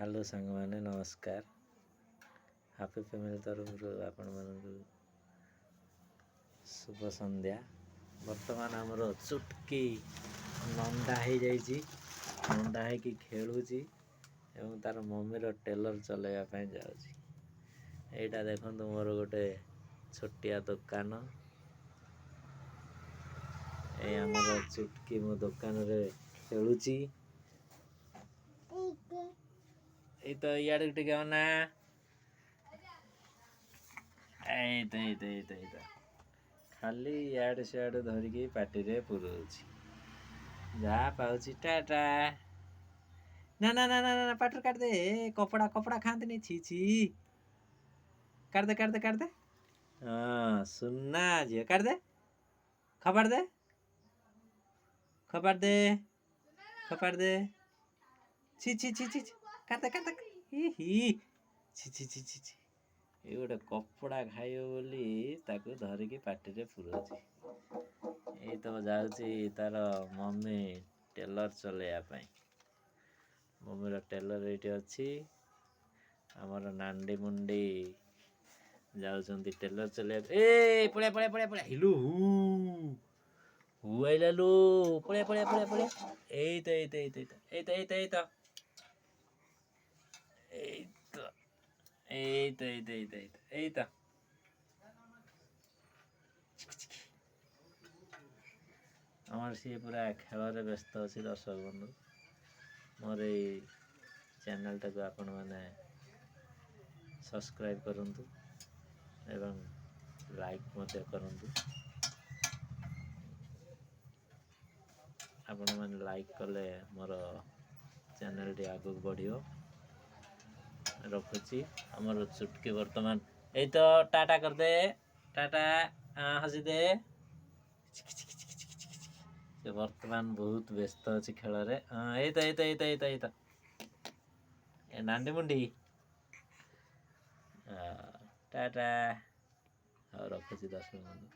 Hello सांग मैंने नमस्कार। हापी फैमिली तरफ आपण मानू शुभ संध्या। वर्तमान आमर चुटकी नंदा हो जाइए, नंदा है खेलुची एवं तार मम्मीर टेलर चलैया जाऊँगी। यहाँ देखो मोर गोटे छोटिया दुकान, ये आमर चुटकी मो दुकान रे खेलुची। ये तो इे टे ना खाली इे सियाड़े धरिकी पार्टी रे पुरोची जहाँ पाऊँ टाटा। ना ना ना ना ना पाटर काट दे, कपड़ा कपड़ा खाते नहीं, छी छी काट दे काट दे काट दे। हाँ सुनना जी, काट दे, खबर दे खबर दे खबर दे। छी छी छी छी काट दे ही छी छी छी छी। ये गोटे कपड़ा खाइब बोली ताकू धरिकी पार्टी रे पुरोची। ये तो जाऊँगी तार मम्मी टेलर चलैया। मम्मीर टेलर ये अच्छी, आमर नांडी मुंडी जाऊँच टेलर चलैया। ए पड़िया पड़िया पड़िया पड़िया हिलू हु आइला लो, पड़िया पड़िया पड़िया पड़िया। एई तो आमर सी पूरा खेल व्यस्त अच्छी। दर्शक बंधु मोर ये चैनल टाक आपण मैंने सब्सक्राइब करंतु एवं लाइक मते करंतु। आपण मैंने लाइक कले मोर चैनल टी आगु बढ़ियो। रखुची आमर चुटकी वर्तमान ये तो टाटा कर दे, टाटा हसी दे। से वर्तमान बहुत व्यस्त अच्छी खेल रे। हाँ ये नांडी मुंडी टाटा। और रखुची 10 मिनट।